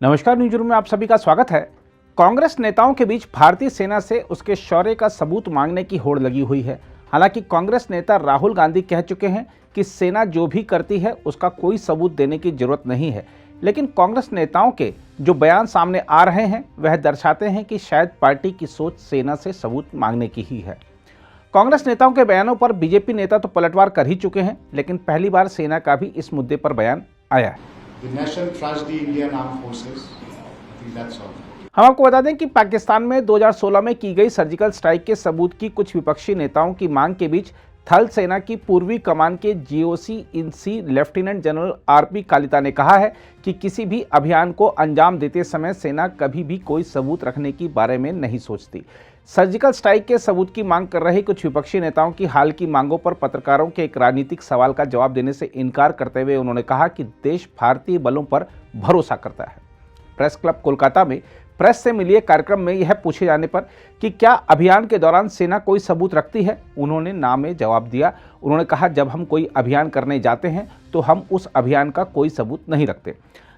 नमस्कार, न्यूज़रूम में आप सभी का स्वागत है। कांग्रेस नेताओं के बीच भारतीय सेना से उसके शौर्य का सबूत मांगने की होड़ लगी हुई है। हालांकि कांग्रेस नेता राहुल गांधी कह चुके हैं कि सेना जो भी करती है उसका कोई सबूत देने की जरूरत नहीं है, लेकिन कांग्रेस नेताओं के जो बयान सामने आ रहे हैं वह दर्शाते हैं कि शायद पार्टी की सोच सेना से सबूत मांगने की ही है। कांग्रेस नेताओं के बयानों पर बीजेपी नेता तो पलटवार कर ही चुके हैं, लेकिन पहली बार सेना का भी इस मुद्दे पर बयान आया है। The nation trusts the Indian Armed Forces. I think that's all. हम आपको बता दें कि पाकिस्तान में 2016 में की गई सर्जिकल स्ट्राइक के सबूत की कुछ विपक्षी नेताओं की मांग के बीच थल सेना की पूर्वी कमान के GOC in C lieutenant general RP Kalita ने कहा है कि किसी भी अभियान को अंजाम देते समय सेना कभी भी कोई सबूत रखने के बारे में नहीं सोचती। सर्जिकल स्ट्राइक के सबूत की मांग कर रहे कुछ विपक्षी नेताओं की हाल की मांगों पर पत्रकारों के एक राजनीतिक सवाल का जवाब देने से इनकार करते हुए उन्होंने कहा कि देश भारतीय बलों पर भरोसा करता है। प्रेस क्लब कोलकाता में प्रेस से मिलिए कार्यक्रम में यह पूछे जाने पर कि क्या अभियान के दौरान सेना कोई सबूत रखती है, उन्होंने ना में जवाब दिया। उन्होंने कहा, जब हम कोई अभियान करने जाते हैं तो हम उस अभियान का कोई सबूत नहीं रखते।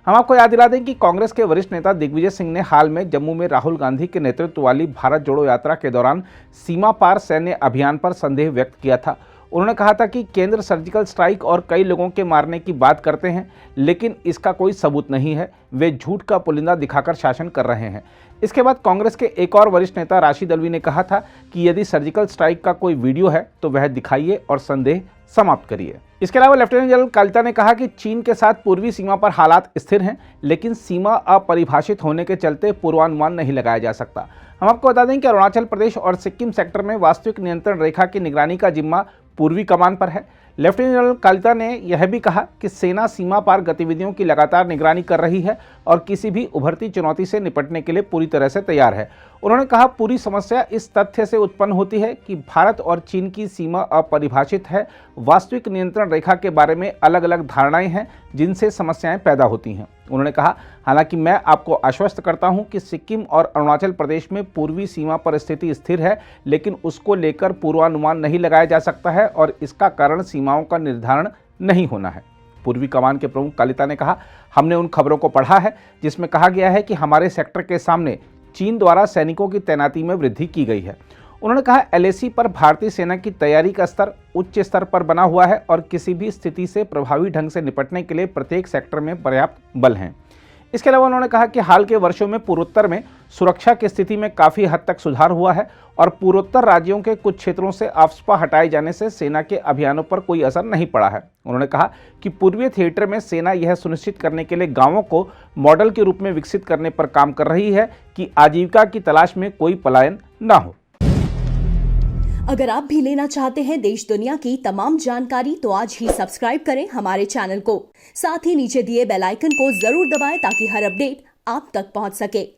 हम आपको याद दिला दें कि कांग्रेस के वरिष्ठ नेता दिग्विजय सिंह ने हाल में जम्मू में राहुल गांधी के नेतृत्व वाली भारत जोड़ो यात्रा के दौरान सीमा पार सैन्य अभियान पर संदेह व्यक्त किया था। उन्होंने कहा था कि केंद्र सर्जिकल स्ट्राइक और कई लोगों के मारने की बात करते हैं, लेकिन इसका कोई सबूत नहीं है। वे झूठ का पुलिंदा दिखाकर शासन कर रहे हैं। इसके बाद कांग्रेस के एक और वरिष्ठ नेता राशिद अल्वी ने कहा था कि यदि सर्जिकल स्ट्राइक का कोई वीडियो है तो वह दिखाइए और संदेह समाप्त करिए। इसके अलावा लेफ्टिनेंट जनरल कालिता ने कहा कि चीन के साथ पूर्वी सीमा पर हालात स्थिर हैं, लेकिन सीमा अपरिभाषित होने के चलते पूर्वानुमान नहीं लगाया जा सकता। हम आपको बता दें कि अरुणाचल प्रदेश और सिक्किम सेक्टर में वास्तविक नियंत्रण रेखा की निगरानी का जिम्मा पूर्वी कमान पर है। लेफ्टिनेंट जनरल कालिता ने यह भी कहा कि सेना सीमा पार गतिविधियों की लगातार निगरानी कर रही है और किसी भी उभरती चुनौती से निपटने के लिए पूरी तरह से तैयार है। उन्होंने कहा, पूरी समस्या इस तथ्य से उत्पन्न होती है कि भारत और चीन की सीमा अपरिभाषित है। वास्तविक नियंत्रण रेखा के बारे में अलग अलग धारणाएं हैं जिनसे समस्याएं पैदा होती हैं। उन्होंने कहा, हालांकि मैं आपको आश्वस्त करता हूं कि सिक्किम और अरुणाचल प्रदेश में पूर्वी सीमा पर स्थिति स्थिर है, लेकिन उसको लेकर पूर्वानुमान नहीं लगाया जा सकता है और इसका कारण सीमाओं का निर्धारण नहीं होना है। पूर्वी कमान के प्रमुख कालिता ने कहा, हमने उन खबरों को पढ़ा है जिसमें कहा गया है कि हमारे सेक्टर के सामने चीन द्वारा सैनिकों की तैनाती में वृद्धि की गई है। उन्होंने कहा, एलएसी पर भारतीय सेना की तैयारी का स्तर उच्च स्तर पर बना हुआ है और किसी भी स्थिति से प्रभावी ढंग से निपटने के लिए प्रत्येक सेक्टर में पर्याप्त बल हैं। इसके अलावा उन्होंने कहा कि हाल के वर्षों में पूर्वोत्तर में सुरक्षा की स्थिति में काफ़ी हद तक सुधार हुआ है और पूर्वोत्तर राज्यों के कुछ क्षेत्रों से अफस्पा हटाए जाने से सेना के अभियानों पर कोई असर नहीं पड़ा है। उन्होंने कहा कि पूर्वी थिएटर में सेना यह सुनिश्चित करने के लिए गांवों को मॉडल के रूप में विकसित करने पर काम कर रही है कि आजीविका की तलाश में कोई पलायन न हो। अगर आप भी लेना चाहते हैं देश दुनिया की तमाम जानकारी तो आज ही सब्सक्राइब करें हमारे चैनल को। साथ ही नीचे दिए बेल आइकन को जरूर दबाएं ताकि हर अपडेट आप तक पहुंच सके।